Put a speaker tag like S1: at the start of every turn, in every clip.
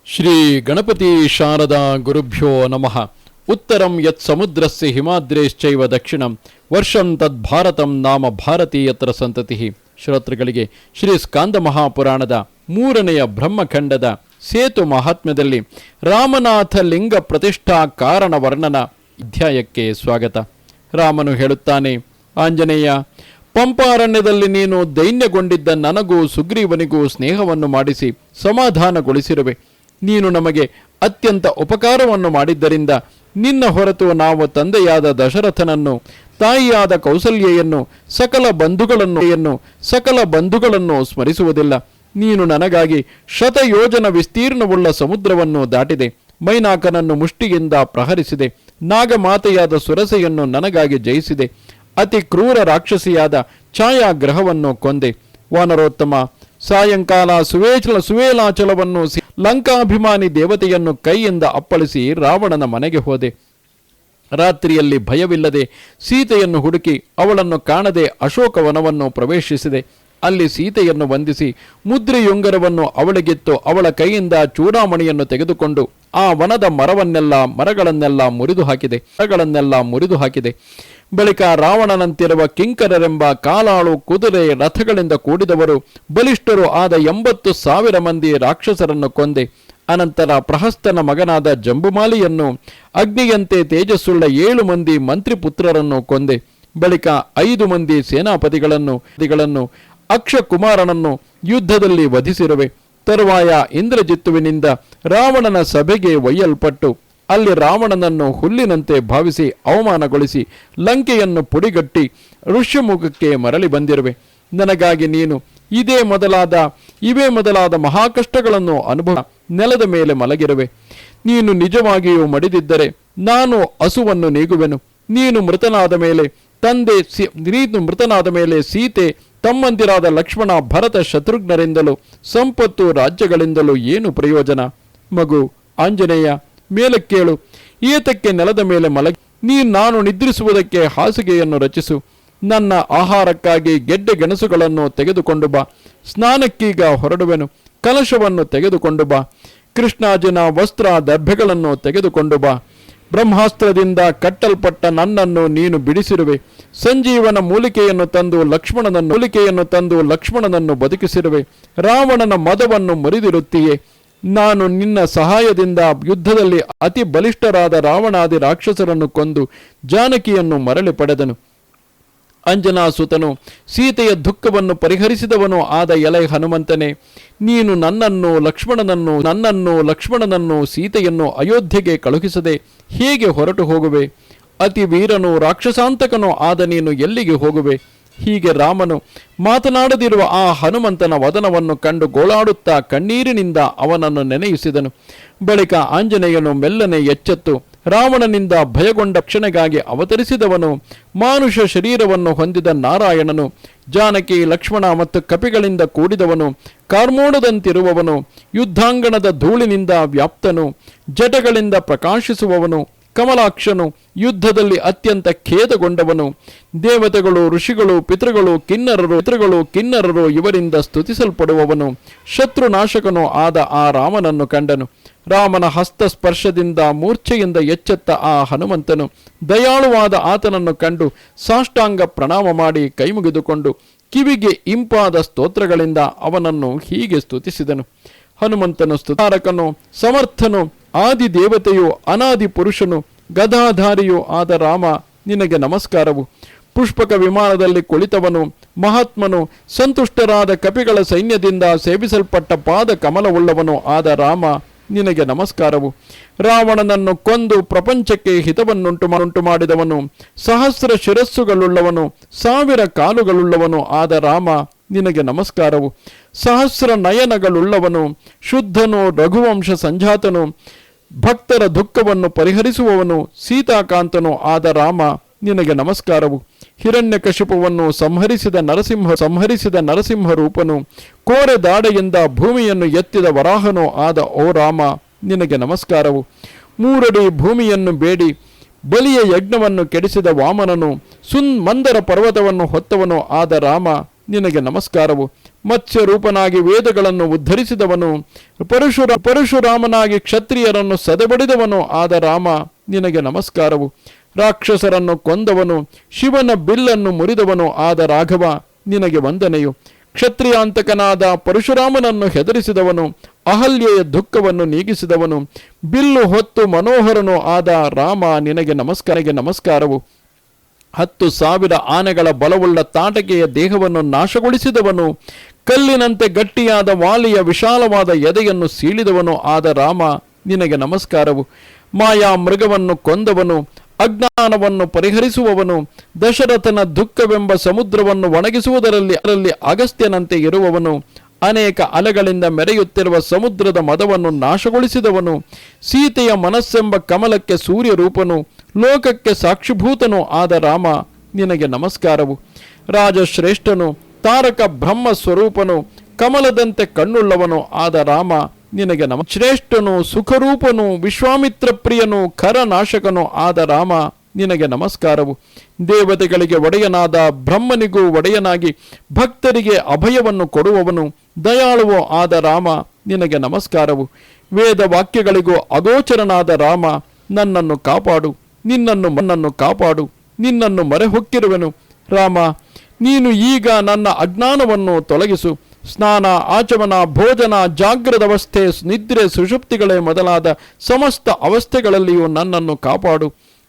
S1: ಶ್ರೀ ಗಣಪತಿ ಶಾರದಾ ಗುರುಭ್ಯೋ ನಮಃ. ಉತ್ತರಂ ಯತ್ ಸಮುದ್ರಸ್ಯ ಹಿಮಾದ್ರೇಶ್ಚೈವ ದಕ್ಷಿಣಂ ವರ್ಷಂ ತದ್ಭಾರತಂ ನಾಮ ಭಾರತೀಯತ್ರ ಸಂತತಿ. ಶ್ರೋತೃಗಳಿಗೆ ಶ್ರೀ ಸ್ಕಾಂದ ಮಹಾಪುರಾಣದ 3ನೇ ಬ್ರಹ್ಮಖಂಡದ ಸೇತು ಮಹಾತ್ಮ್ಯದಲ್ಲಿ ರಾಮನಾಥ ಲಿಂಗ ಪ್ರತಿಷ್ಠಾ ಕಾರಣ ವರ್ಣನ ಅಧ್ಯಾಯಕ್ಕೆ ಸ್ವಾಗತ. ರಾಮನು ಹೇಳುತ್ತಾನೆ, ಆಂಜನೇಯ, ಪಂಪಾರಣ್ಯದಲ್ಲಿ ನೀನು ದೈನ್ಯಗೊಂಡಿದ್ದ ನನಗೂ ಸುಗ್ರೀವನಿಗೂ ಸ್ನೇಹವನ್ನು ಮಾಡಿಸಿ ಸಮಾಧಾನಗೊಳಿಸಿರುವೆ. ನೀನು ನಮಗೆ ಅತ್ಯಂತ ಉಪಕಾರವನ್ನು ಮಾಡಿದ್ದರಿಂದ ನಿನ್ನ ಹೊರತು ನಾವು ತಂದೆಯಾದ ದಶರಥನನ್ನು, ತಾಯಿಯಾದ ಕೌಸಲ್ಯೆಯನ್ನು, ಸಕಲ ಬಂಧುಗಳನ್ನು ಸ್ಮರಿಸುವುದಿಲ್ಲ. ನೀನು ನನಗಾಗಿ ಶತಯೋಜನ ವಿಸ್ತೀರ್ಣವುಳ್ಳ ಸಮುದ್ರವನ್ನು ದಾಟಿದೆ, ಮೈನಾಕನನ್ನು ಮುಷ್ಟಿಯಿಂದ ಪ್ರಹರಿಸಿದೆ, ನಾಗಮಾತೆಯಾದ ಸುರಸೆಯನ್ನು ನನಗಾಗಿ ಜಯಿಸಿದೆ, ಅತಿ ಕ್ರೂರ ರಾಕ್ಷಸಿಯಾದ ಛಾಯಾಗ್ರಹವನ್ನು ಕೊಂದೆ. ವಾನರೋತ್ತಮ, ಸಾಯಂಕಾಲ ಸುವೇಲಾಚಲವನ್ನು ಲಂಕಾಭಿಮಾನಿ ದೇವತೆಯನ್ನು ಕೈಯಿಂದ ಅಪ್ಪಳಿಸಿ ರಾವಣನ ಮನೆಗೆ ಹೋದೆ. ರಾತ್ರಿಯಲ್ಲಿ ಭಯವಿಲ್ಲದೆ ಸೀತೆಯನ್ನು ಹುಡುಕಿ ಅವಳನ್ನು ಕಾಣದೆ ಅಶೋಕವನವನ್ನು ಪ್ರವೇಶಿಸಿದೆ. ಅಲ್ಲಿ ಸೀತೆಯನ್ನು ವಂದಿಸಿ ಮುದ್ರೆಯುಂಗರವನ್ನು ಅವಳಿಗಿತ್ತು ಅವಳ ಕೈಯಿಂದ ಚೂಡಾಮಣಿಯನ್ನು ತೆಗೆದುಕೊಂಡು ಆ ವನದ ಮರಗಳನ್ನೆಲ್ಲ ಮುರಿದು ಹಾಕಿದೆ. ಬಳಿಕ ರಾವಣನಂತಿರುವ ಕಿಂಕರರೆಂಬ ಕಾಲಾಳು, ಕುದುರೆ, ರಥಗಳಿಂದ ಕೂಡಿದವರು, ಬಲಿಷ್ಠರು ಆದ 80,000 ಮಂದಿ ರಾಕ್ಷಸರನ್ನು ಕೊಂದೆ. ಅನಂತರ ಪ್ರಹಸ್ತನ ಮಗನಾದ ಜಂಬುಮಾಲಿಯನ್ನು, ಅಗ್ನಿಯಂತೆ ತೇಜಸ್ಸುಳ್ಳ 7 ಮಂದಿ ಮಂತ್ರಿಪುತ್ರರನ್ನು ಕೊಂದೆ. ಬಳಿಕ 5 ಮಂದಿ ಸೇನಾಪತಿಗಳನ್ನು ಅಕ್ಷಕುಮಾರನನ್ನು ಯುದ್ಧದಲ್ಲಿ ವಧಿಸಿರುವೆ. ತರುವಾಯ ಇಂದ್ರಜಿತ್ತುವಿನಿಂದ ರಾವಣನ ಸಭೆಗೆ ಒಯ್ಯಲ್ಪಟ್ಟು ಅಲ್ಲಿ ರಾವಣನನ್ನು ಹುಲ್ಲಿನಂತೆ ಭಾವಿಸಿ ಅವಮಾನಗೊಳಿಸಿ ಲಂಕೆಯನ್ನು ಪುಡಿಗಟ್ಟಿ ಋಷ್ಯಮುಖಕ್ಕೆ ಮರಳಿ ಬಂದಿರುವೆ. ನನಗಾಗಿ ನೀನು ಇವೇ ಮೊದಲಾದ ಮಹಾಕಷ್ಟಗಳನ್ನು ಅನುಭವ ನೆಲದ ಮೇಲೆ ಮಲಗಿರುವೆ. ನೀನು ನಿಜವಾಗಿಯೂ ಮಡಿದಿದ್ದರೆ ನಾನು ಹಸುವನ್ನು ನೀಗುವೆನು. ನೀನು ಮೃತನಾದ ಮೇಲೆ ಸೀತೆ, ತಮ್ಮಂದಿರಾದ ಲಕ್ಷ್ಮಣ, ಭರತ, ಶತ್ರುಘ್ನರಿಂದಲೂ ಸಂಪತ್ತು ರಾಜ್ಯಗಳಿಂದಲೂ ಏನು ಪ್ರಯೋಜನ? ಮಗು ಆಂಜನೇಯ, ಮೇಲಕ್ಕೇಳು, ಏತಕ್ಕೆ ನೆಲದ ಮೇಲೆ ಮಲಗಿ? ನಾನು ನಿದ್ರಿಸುವುದಕ್ಕೆ ಹಾಸಿಗೆಯನ್ನು ರಚಿಸು. ನನ್ನ ಆಹಾರಕ್ಕಾಗಿ ಗೆಡ್ಡೆ ಗೆಣಸುಗಳನ್ನು ತೆಗೆದುಕೊಂಡು ಬಾ. ಸ್ನಾನಕ್ಕೀಗ ಹೊರಡುವೆನು. ಕಲಶವನ್ನು ತೆಗೆದುಕೊಂಡು ಬಾ. ಕೃಷ್ಣಾಜಿನ ವಸ್ತ್ರ ದರ್ಭೆಗಳನ್ನು ತೆಗೆದುಕೊಂಡು ಬಾ. ಬ್ರಹ್ಮಾಸ್ತ್ರದಿಂದ ಕಟ್ಟಲ್ಪಟ್ಟ ನನ್ನನ್ನು ನೀನು ಬಿಡಿಸಿರುವೆ. ಸಂಜೀವನ ಮೂಲಿಕೆಯನ್ನು ತಂದು ಲಕ್ಷ್ಮಣನನ್ನು ಬದುಕಿಸಿರುವೆ. ರಾವಣನ ಮದವನ್ನು ಮುರಿದಿರುತ್ತೀಯೇ. ನಾನು ನಿನ್ನ ಸಹಾಯದಿಂದ ಯುದ್ಧದಲ್ಲಿ ಅತಿ ಬಲಿಷ್ಠರಾದ ರಾವಣಾದಿ ರಾಕ್ಷಸರನ್ನು ಕೊಂದು ಜಾನಕಿಯನ್ನು ಮರಳಿ ಪಡೆದನು. ಅಂಜನಾಸುತನು, ಸೀತೆಯ ದುಃಖವನ್ನು ಪರಿಹರಿಸಿದವನು ಆದ ಎಲೆ ಹನುಮಂತನೇ, ನೀನು ನನ್ನನ್ನು ಲಕ್ಷ್ಮಣನನ್ನು ಸೀತೆಯನ್ನು ಅಯೋಧ್ಯೆಗೆ ಕಳುಹಿಸದೆ ಹೇಗೆ ಹೊರಟು ಹೋಗುವೆ? ಅತಿ ವೀರನು ರಾಕ್ಷಸಾಂತಕನೂ ಆದ ನೀನು ಎಲ್ಲಿಗೆ ಹೋಗುವೆ? ಹೀಗೆ ರಾಮನು ಮಾತನಾಡದಿರುವ ಆ ಹನುಮಂತನ ವದನವನ್ನು ಕಂಡು ಗೋಳಾಡುತ್ತಾ ಕಣ್ಣೀರಿನಿಂದ ಅವನನ್ನು ನೆನೆಯಿಸಿದನು. ಬಳಿಕ ಆಂಜನೇಯನು ಮೆಲ್ಲನೆ ಎಚ್ಚೆತ್ತು ರಾವಣನಿಂದ ಭಯಗೊಂಡ ಕ್ಷಣೆಗಾಗಿ ಅವತರಿಸಿದವನು, ಮಾನುಷ ಶರೀರವನ್ನು ಹೊಂದಿದ ನಾರಾಯಣನು, ಜಾನಕಿ, ಲಕ್ಷ್ಮಣ ಮತ್ತು ಕಪಿಗಳಿಂದ ಕೂಡಿದವನು, ಕಾರ್ಮೋಡದಂತಿರುವವನು, ಯುದ್ಧಾಂಗಣದ ಧೂಳಿನಿಂದ ವ್ಯಾಪ್ತನು, ಜಟಗಳಿಂದ ಪ್ರಕಾಶಿಸುವವನು, ಕಮಲಾಕ್ಷನು, ಯುದ್ಧದಲ್ಲಿ ಅತ್ಯಂತ ಖೇದಗೊಂಡವನು, ದೇವತೆಗಳು, ಋಷಿಗಳು, ಪಿತೃಗಳು, ಕಿನ್ನರರು ಇವರಿಂದ ಸ್ತುತಿಸಲ್ಪಡುವವನು, ಶತ್ರುನಾಶಕನು ಆದ ಆ ರಾಮನನ್ನು ಕಂಡನು. ರಾಮನ ಹಸ್ತಸ್ಪರ್ಶದಿಂದ ಮೂರ್ಛೆಯಿಂದ ಎಚ್ಚೆತ್ತ ಆ ಹನುಮಂತನು ದಯಾಳುವಾದ ಆತನನ್ನು ಕಂಡು ಸಾಷ್ಟಾಂಗ ಪ್ರಣಾಮ ಮಾಡಿ ಕೈಮುಗಿದುಕೊಂಡು ಕಿವಿಗೆ ಇಂಪಾದ ಸ್ತೋತ್ರಗಳಿಂದ ಅವನನ್ನು ಹೀಗೆ ಸ್ತುತಿಸಿದನು. ಹನುಮಂತನು ಸ್ತುತಾರಕನು, ಸಮರ್ಥನು, ಆದಿ ದೇವತೆಯು, ಅನಾದಿ ಪುರುಷನು, ಗದಾಧಾರಿಯೂ ಆದ ರಾಮ, ನಿನಗೆ ನಮಸ್ಕಾರವು. ಪುಷ್ಪಕ ವಿಮಾನದಲ್ಲಿ ಕುಳಿತವನು, ಮಹಾತ್ಮನು, ಸಂತುಷ್ಟರಾದ ಕಪಿಗಳ ಸೈನ್ಯದಿಂದ ಸೇವಿಸಲ್ಪಟ್ಟ ಪಾದ ಕಮಲವುಳ್ಳವನು ಆದ ರಾಮ, ನಿನಗೆ ನಮಸ್ಕಾರವು. ರಾವಣನನ್ನು ಕೊಂದು ಪ್ರಪಂಚಕ್ಕೆ ಹಿತವನ್ನುಂಟು ಮಾಡಿದವನು, ಸಹಸ್ರ ಶಿರಸ್ಸುಗಳುಳ್ಳವನು, 1000 ಕಾಲುಗಳುಳ್ಳವನು ಆದ ರಾಮ, ನಿನಗೆ ನಮಸ್ಕಾರವು. ಸಹಸ್ರ ನಯನಗಳುಳ್ಳವನು, ಶುದ್ಧನು, ರಘುವಂಶ ಸಂಜಾತನು, ಭಕ್ತರ ದುಃಖವನ್ನು ಪರಿಹರಿಸುವವನು, ಸೀತಾಕಾಂತನು ಆದ ರಾಮ, ನಿನಗೆ ನಮಸ್ಕಾರವು. ಹಿರಣ್ಯಕಶಿಪುವನ್ನು ಸಂಹರಿಸಿದ ನರಸಿಂಹ ರೂಪನು, ಕೋರೆ ದಾಡೆಯಿಂದ ಭೂಮಿಯನ್ನು ಎತ್ತಿದ ವರಾಹನೋ ಆದ ಓ ರಾಮ, ನಿನಗೆ ನಮಸ್ಕಾರವು. 3 ಅಡಿ ಭೂಮಿಯನ್ನು ಬೇಡಿ ಬಲಿಯ ಯಜ್ಞವನ್ನು ಕೆಡಿಸಿದ ವಾಮನನು, ಮಂದರ ಪರ್ವತವನ್ನು ಹೊತ್ತವನು ಆದ ರಾಮ, ನಿನಗೆ ನಮಸ್ಕಾರವು. ಮತ್ಸ್ಯ ರೂಪನಾಗಿ ವೇದಗಳನ್ನು ಉದ್ಧರಿಸಿದವನು, ಪರಶುರಾಮನಾಗಿ ಕ್ಷತ್ರಿಯರನ್ನು ಸದೆಬಡಿದವನು ಆದ ರಾಮ, ನಿನಗೆ ನಮಸ್ಕಾರವು. ರಾಕ್ಷಸರನ್ನು ಕೊಂದವನು, ಶಿವನ ಬಿಲ್ಲನ್ನು ಮುರಿದವನು ಆದ ರಾಘವ, ನಿನಗೆ ವಂದನೆಯು. ಕ್ಷತ್ರಿಯಾಂತಕನಾದ ಪರಶುರಾಮನನ್ನು ಹೆದರಿಸಿದವನು, ಅಹಲ್ಯೆಯ ದುಃಖವನ್ನು ನೀಗಿಸಿದವನು, ಬಿಲ್ಲು ಹೊತ್ತು ಮನೋಹರನು ಆದ ರಾಮ, ನಿನಗೆ ನಮಸ್ಕಾರವು. 10,000 ಆನೆಗಳ ಬಲವುಳ್ಳ ತಾಟಕೆಯ ದೇಹವನ್ನು ನಾಶಗೊಳಿಸಿದವನು, ಕಲ್ಲಿನಂತೆ ಗಟ್ಟಿಯಾದ ವಾಲಿಯ ವಿಶಾಲವಾದ ಎದೆಯನ್ನು ಸೀಳಿದವನು ಆದ ರಾಮ, ನಿನಗೆ ನಮಸ್ಕಾರವು. ಮಾಯಾ ಮೃಗವನ್ನು ಕೊಂದವನು, ಅಜ್ಞಾನವನ್ನು ಪರಿಹರಿಸುವವನು, ದಶರಥನ ದುಃಖವೆಂಬ ಸಮುದ್ರವನ್ನು ಒಣಗಿಸುವುದರಲ್ಲಿ ಅಗಸ್ತ್ಯನಂತೆ ಇರುವವನು, ಅನೇಕ ಅಲೆಗಳಿಂದ ಮೆರೆಯುತ್ತಿರುವ ಸಮುದ್ರದ ಮದವನ್ನು ನಾಶಗೊಳಿಸಿದವನು, ಸೀತೆಯ ಮನಸ್ಸೆಂಬ ಕಮಲಕ್ಕೆ ಸೂರ್ಯ ರೂಪನು, ಲೋಕಕ್ಕೆ ಸಾಕ್ಷಿಭೂತನು ಆದ ರಾಮ, ನಿನಗೆ ನಮಸ್ಕಾರವು. ರಾಜಶ್ರೇಷ್ಠನು, ತಾರಕ ಬ್ರಹ್ಮ ಸ್ವರೂಪನು, ಕಮಲದಂತೆ ಕಣ್ಣುಳ್ಳವನು ಆದ ರಾಮ, ನಿನಗೆ ಶ್ರೇಷ್ಠನು, ಸುಖರೂಪನು, ವಿಶ್ವಾಮಿತ್ರ ಪ್ರಿಯನು, ಖರನಾಶಕನು ಆದ ರಾಮ, ನಿನಗೆ ನಮಸ್ಕಾರವು. ದೇವತೆಗಳಿಗೆ ಒಡೆಯನಾದ ಬ್ರಹ್ಮನಿಗೂ ಒಡೆಯನಾಗಿ ಭಕ್ತರಿಗೆ ಅಭಯವನ್ನು ಕೊಡುವವನು, ದಯಾಳುವೋ ಆದ ರಾಮ, ನಿನಗೆ ನಮಸ್ಕಾರವು. ವೇದ ವಾಕ್ಯಗಳಿಗೂ ಅಗೋಚರನಾದ ರಾಮ, ನನ್ನನ್ನು ಕಾಪಾಡು, ನನ್ನನ್ನು ಕಾಪಾಡು, ನಿನ್ನನ್ನು ಮರೆಹೊಕ್ಕಿರುವೆನು. ರಾಮ, ನೀನು ಈಗ ನನ್ನ ಅಜ್ಞಾನವನ್ನು ತೊಲಗಿಸು. ಸ್ನಾನ, ಆಚಮನ, ಭೋಜನ, ಜಾಗ್ರದವಸ್ಥೆ, ನಿದ್ರೆ, ಸುಷುಪ್ತಿಗಳೇ ಮೊದಲಾದ ಸಮಸ್ತ ಅವಸ್ಥೆಗಳಲ್ಲಿಯೂ ನನ್ನನ್ನು ಕಾಪಾಡು.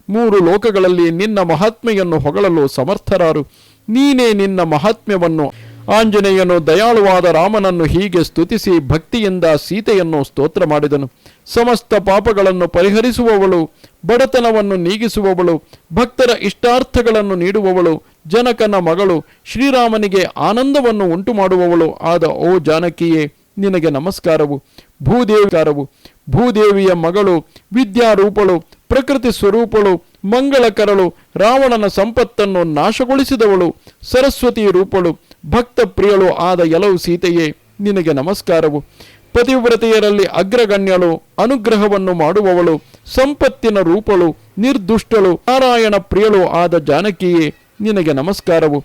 S1: 3 ಲೋಕಗಳಲ್ಲಿ ನಿನ್ನ ಮಹಾತ್ಮೆಯನ್ನು ಹೊಗಳಲು ಸಮರ್ಥರಾರು. ನೀನೇ ನಿನ್ನ ಮಹಾತ್ಮ್ಯವನ್ನು. ಆಂಜನೇಯನು ದಯಾಳುವಾದ ರಾಮನನ್ನು ಹೀಗೆ ಸ್ತುತಿಸಿ ಭಕ್ತಿಯಿಂದ ಸೀತೆಯನ್ನು ಸ್ತೋತ್ರ ಮಾಡಿದನು. ಸಮಸ್ತ ಪಾಪಗಳನ್ನು ಪರಿಹರಿಸುವವಳು, ಬಡತನವನ್ನು ನೀಗಿಸುವವಳು, ಭಕ್ತರ ಇಷ್ಟಾರ್ಥಗಳನ್ನು ನೀಡುವವಳು, ಜನಕನ ಮಗಳು, ಶ್ರೀರಾಮನಿಗೆ ಆನಂದವನ್ನು ಉಂಟು ಮಾಡುವವಳು ಆದ ಓ ಜಾನಕಿಯೇ, ನಿನಗೆ ನಮಸ್ಕಾರವು. ಭೂದೇವಿಯ ಮಗಳು, ವಿದ್ಯಾರೂಪಳು, ಪ್ರಕೃತಿ ಸ್ವರೂಪಳು, ಮಂಗಳಕರಳು, ರಾವಣನ ಸಂಪತ್ತನ್ನು ನಾಶಗೊಳಿಸಿದವಳು, ಸರಸ್ವತಿ ರೂಪಳು, ಭಕ್ತ ಪ್ರಿಯಳು ಆದ ಎಲವು ಸೀತೆಯೇ, ನಿನಗೆ ನಮಸ್ಕಾರವು. ಪತಿವ್ರತೆಯರಲ್ಲಿ ಅಗ್ರಗಣ್ಯಳು, ಅನುಗ್ರಹವನ್ನು ಮಾಡುವವಳು, ಸಂಪತ್ತಿನ ರೂಪಳು, ನಿರ್ದುಷ್ಟಳು, ನಾರಾಯಣ ಪ್ರಿಯಳು ಆದ ಜಾನಕಿಯೇ, ನಿನಗೆ ನಮಸ್ಕಾರವು.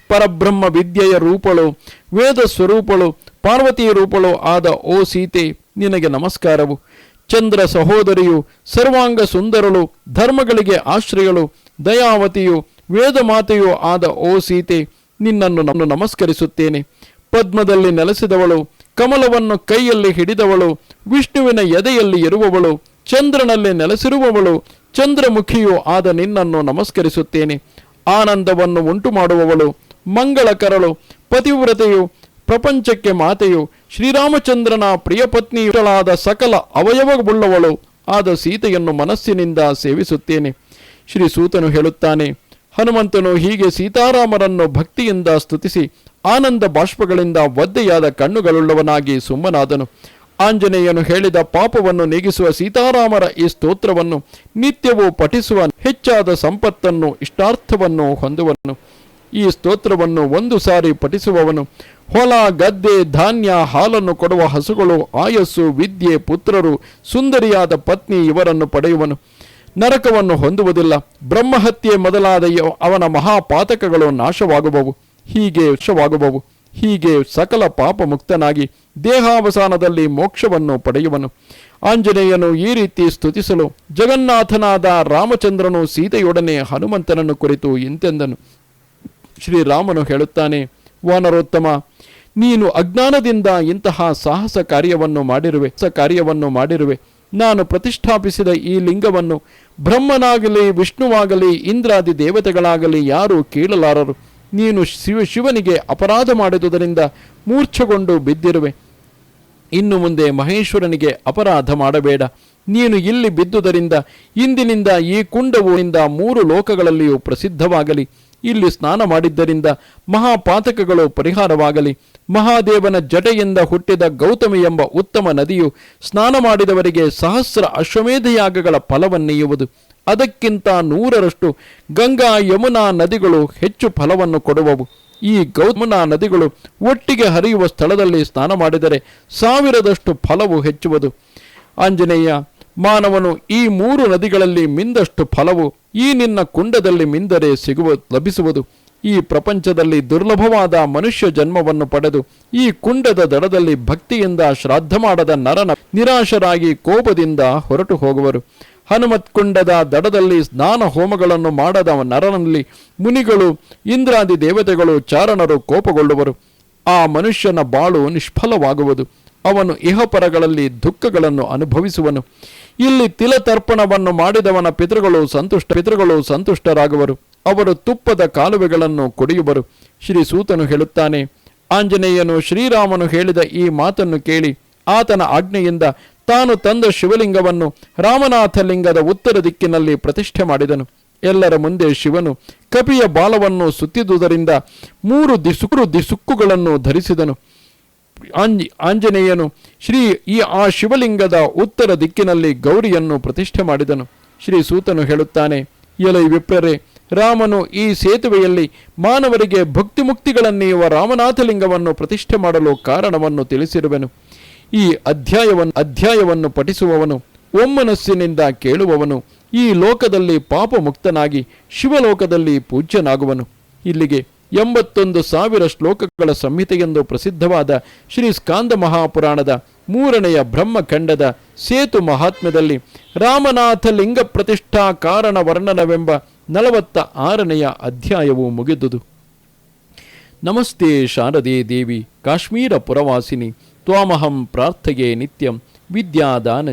S1: ಪರಬ್ರಹ್ಮ ವಿದ್ಯೆಯ ರೂಪಳು, ವೇದ ಸ್ವರೂಪಳು, ಪಾರ್ವತಿ ರೂಪಳು ಆದ ಓ ಸೀತೆ, ನಿನಗೆ ನಮಸ್ಕಾರವು. ಚಂದ್ರ ಸಹೋದರಿಯು, ಸರ್ವಾಂಗ ಸುಂದರಳು, ಧರ್ಮಗಳಿಗೆ ಆಶ್ರಯಳು, ದಯಾವತಿಯು, ವೇದ ಮಾತೆಯು ಆದ ಓ ಸೀತೆ, ನಿನ್ನನ್ನು ನಾನು ನಮಸ್ಕರಿಸುತ್ತೇನೆ. ಪದ್ಮದಲ್ಲಿ ನೆಲೆಸಿದವಳು, ಕಮಲವನ್ನು ಕೈಯಲ್ಲಿ ಹಿಡಿದವಳು, ವಿಷ್ಣುವಿನ ಎದೆಯಲ್ಲಿ ಇರುವವಳು, ಚಂದ್ರನಲ್ಲಿ ನೆಲೆಸಿರುವವಳು, ಚಂದ್ರಮುಖಿಯು ಆದ ನಿನ್ನನ್ನು ನಮಸ್ಕರಿಸುತ್ತೇನೆ. ಆನಂದವನ್ನು ಉಂಟು ಮಾಡುವವಳು, ಮಂಗಳಕರಳು, ಪತಿವ್ರತೆಯು, ಪ್ರಪಂಚಕ್ಕೆ ಮಾತೆಯು, ಶ್ರೀರಾಮಚಂದ್ರನ ಪ್ರಿಯಪತ್ನಿಯುಗಳಾದ ಸಕಲ ಅವಯವವುಳ್ಳವಳು ಆದ ಸೀತೆಯನ್ನು ಮನಸ್ಸಿನಿಂದ ಸೇವಿಸುತ್ತೇನೆ. ಶ್ರೀ ಸೂತನು ಹೇಳುತ್ತಾನೆ, ಹನುಮಂತನು ಹೀಗೆ ಸೀತಾರಾಮರನ್ನು ಭಕ್ತಿಯಿಂದ ಸ್ತುತಿಸಿ ಆನಂದ ಬಾಷ್ಪಗಳಿಂದ ಒದ್ದೆಯಾದ ಕಣ್ಣುಗಳುಳ್ಳವನಾಗಿ ಸುಮ್ಮನಾದನು. ಆಂಜನೇಯನು ಹೇಳಿದ ಪಾಪವನ್ನು ನೀಗಿಸುವ ಸೀತಾರಾಮರ ಈ ಸ್ತೋತ್ರವನ್ನು ನಿತ್ಯವೂ ಪಠಿಸುವ ಹೆಚ್ಚಾದ ಸಂಪತ್ತನ್ನು, ಇಷ್ಟಾರ್ಥವನ್ನು ಹೊಂದುವನು. ಈ ಸ್ತೋತ್ರವನ್ನು 1 ಸಾರಿ ಪಠಿಸುವವನು ಹೊಲ, ಗದ್ದೆ, ಧಾನ್ಯ, ಹಾಲನ್ನು ಕೊಡುವ ಹಸುಗಳು, ಆಯಸ್ಸು, ವಿದ್ಯೆ, ಪುತ್ರರು, ಸುಂದರಿಯಾದ ಪತ್ನಿ ಇವರನ್ನು ಪಡೆಯುವನು. ನರಕವನ್ನು ಹೊಂದುವುದಿಲ್ಲ. ಬ್ರಹ್ಮಹತ್ಯೆ ಮೊದಲಾದ ಅವನ ಮಹಾಪಾತಕಗಳು ನಾಶವಾಗುವವು. ಹೀಗೆ ಸಕಲ ಪಾಪ ಮುಕ್ತನಾಗಿ ದೇಹಾವಸಾನದಲ್ಲಿ ಮೋಕ್ಷವನ್ನು ಪಡೆಯುವನು. ಆಂಜನೇಯನು ಈ ರೀತಿ ಸ್ತುತಿಸಲು ಜಗನ್ನಾಥನಾದ ರಾಮಚಂದ್ರನು ಸೀತೆಯೊಡನೆ ಹನುಮಂತನನ್ನು ಕುರಿತು ಇಂತೆಂದನು. ಶ್ರೀರಾಮನು ಹೇಳುತ್ತಾನೆ, ವಾನರೋತ್ತಮ, ನೀನು ಅಜ್ಞಾನದಿಂದ ಇಂತಹ ಸಾಹಸ ಕಾರ್ಯವನ್ನು ಮಾಡಿರುವೆ. ನಾನು ಪ್ರತಿಷ್ಠಾಪಿಸಿದ ಈ ಲಿಂಗವನ್ನು ಬ್ರಹ್ಮನಾಗಲಿ, ವಿಷ್ಣುವಾಗಲಿ, ಇಂದ್ರಾದಿ ದೇವತೆಗಳಾಗಲಿ ಯಾರೂ ಕೀಳಲಾರರು. ನೀನು ಶಿವನಿಗೆ ಅಪರಾಧ ಮಾಡಿದುದರಿಂದ ಮೂರ್ಛೆಗೊಂಡು ಬಿದ್ದಿರುವೆ. ಇನ್ನು ಮುಂದೆ ಮಹೇಶ್ವರನಿಗೆ ಅಪರಾಧ ಮಾಡಬೇಡ. ನೀನು ಇಲ್ಲಿ ಬಿದ್ದುದರಿಂದ ಇಂದಿನಿಂದ ಈ ಕುಂಡವು 3 ಲೋಕಗಳಲ್ಲಿಯೂ ಪ್ರಸಿದ್ಧವಾಗಲಿ. ಇಲ್ಲಿ ಸ್ನಾನ ಮಾಡಿದ್ದರಿಂದ ಮಹಾಪಾತಕಗಳು ಪರಿಹಾರವಾಗಲಿ. ಮಹಾದೇವನ ಜಟೆಯಿಂದ ಹುಟ್ಟಿದ ಗೌತಮಿ ಎಂಬ ಉತ್ತಮ ನದಿಯು ಸ್ನಾನ ಮಾಡಿದವರಿಗೆ 1000 ಅಶ್ವಮೇಧಯಾಗಗಳ ಫಲವನ್ನೀಯುವುದು. ಅದಕ್ಕಿಂತ 100ರಷ್ಟು ಗಂಗಾ, ಯಮುನಾ ನದಿಗಳು ಹೆಚ್ಚು ಫಲವನ್ನು ಕೊಡುವವು. ಈ ಗೌತಮನ ನದಿಗಳು ಒಟ್ಟಿಗೆ ಹರಿಯುವ ಸ್ಥಳದಲ್ಲಿ ಸ್ನಾನ ಮಾಡಿದರೆ 1000ದಷ್ಟು ಫಲವು ಹೆಚ್ಚುವುದು. ಆಂಜನೇಯ, ಮಾನವನು ಈ 3 ನದಿಗಳಲ್ಲಿ ಮಿಂದಷ್ಟು ಫಲವು ಈ ನಿನ್ನ ಕುಂಡದಲ್ಲಿ ಮಿಂದರೆ ಲಭಿಸುವುದು. ಈ ಪ್ರಪಂಚದಲ್ಲಿ ದುರ್ಲಭವಾದ ಮನುಷ್ಯ ಜನ್ಮವನ್ನು ಪಡೆದು ಈ ಕುಂಡದ ದಡದಲ್ಲಿ ಭಕ್ತಿಯಿಂದ ಶ್ರಾದ್ದ ಮಾಡದ ನರನ ನಿರಾಶರಾಗಿ ಕೋಪದಿಂದ ಹೊರಟು ಹೋಗುವರು. ಹನುಮತ್ ಕುಂಡದ ದಡದಲ್ಲಿ ಸ್ನಾನ ಹೋಮಗಳನ್ನು ಮಾಡದ ನರನಲ್ಲಿ ಮುನಿಗಳು, ಇಂದ್ರಾದಿ ದೇವತೆಗಳು, ಚಾರಣರು ಕೋಪಗೊಳ್ಳುವರು. ಆ ಮನುಷ್ಯನ ಬಾಳು ನಿಷ್ಫಲವಾಗುವುದು. ಅವನು ಇಹಪರಗಳಲ್ಲಿ ದುಃಖಗಳನ್ನು ಅನುಭವಿಸುವನು. ಇಲ್ಲಿ ತಿಲತರ್ಪಣವನ್ನು ಮಾಡಿದವನ ಪಿತೃಗಳು ಸಂತುಷ್ಟರಾಗುವರು. ಅವರು ತುಪ್ಪದ ಕಾಲುವೆಗಳನ್ನು ಕುಡಿಯುವರು. ಶ್ರೀ ಸೂತನು ಹೇಳುತ್ತಾನೆ, ಆಂಜನೇಯನು ಶ್ರೀರಾಮನು ಹೇಳಿದ ಈ ಮಾತನ್ನು ಕೇಳಿ ಆತನ ಆಜ್ಞೆಯಿಂದ ತಾನು ತಂದ ಶಿವಲಿಂಗವನ್ನು ರಾಮನಾಥ ಲಿಂಗದ ಉತ್ತರ ದಿಕ್ಕಿನಲ್ಲಿ ಪ್ರತಿಷ್ಠೆ ಮಾಡಿದನು. ಎಲ್ಲರ ಮುಂದೆ ಶಿವನು ಕಪಿಯ ಬಾಲವನ್ನು ಸುತ್ತಿದುದರಿಂದ 3 ದಿಸುಕ್ಕುಗಳನ್ನು ಧರಿಸಿದನು. ಆಂಜನೇಯನು ಆ ಶಿವಲಿಂಗದ ಉತ್ತರ ದಿಕ್ಕಿನಲ್ಲಿ ಗೌರಿಯನ್ನು ಪ್ರತಿಷ್ಠೆ ಮಾಡಿದನು. ಶ್ರೀ ಸೂತನು ಹೇಳುತ್ತಾನೆ, ಎಲೈ ವಿಪ್ರರೇ, ರಾಮನು ಈ ಸೇತುವೆಯಲ್ಲಿ ಮಾನವರಿಗೆ ಭಕ್ತಿ ಮುಕ್ತಿಗಳನ್ನೀಯುವ ರಾಮನಾಥಲಿಂಗವನ್ನು ಪ್ರತಿಷ್ಠೆ ಮಾಡಲು ಕಾರಣವನ್ನು ತಿಳಿಸಿರುವೆನು. ಈ ಅಧ್ಯಾಯವನ್ನು ಪಠಿಸುವವನು, ಒಮ್ಮನಸ್ಸಿನಿಂದ ಕೇಳುವವನು ಈ ಲೋಕದಲ್ಲಿ ಪಾಪ ಮುಕ್ತನಾಗಿ ಶಿವಲೋಕದಲ್ಲಿ ಪೂಜ್ಯನಾಗುವನು. ಇಲ್ಲಿಗೆ 81,000 ಶ್ಲೋಕಗಳ ಸಂಹಿತೆಯೆಂದು ಪ್ರಸಿದ್ಧವಾದ ಶ್ರೀ ಸ್ಕಾಂದ ಮಹಾಪುರಾಣದ 3ನೆಯ ಬ್ರಹ್ಮಖಂಡದ ಸೇತು ಮಹಾತ್ಮ್ಯದಲ್ಲಿ ರಾಮನಾಥ ಲಿಂಗ ಪ್ರತಿಷ್ಠಾ ಕಾರಣ ವರ್ಣನವೆಂಬ 46ನೆಯ ಅಧ್ಯಾಯವು ಮುಗಿದುದು. ನಮಸ್ತೆ ಶಾರದೆ ದೇವಿ ಕಾಶ್ಮೀರ ಪುರವಾಸಿನಿ ತ್ವಾಮಹಂ ಪ್ರಾರ್ಥಯೇ ನಿತ್ಯಂ ವಿದ್ಯಾದಾನ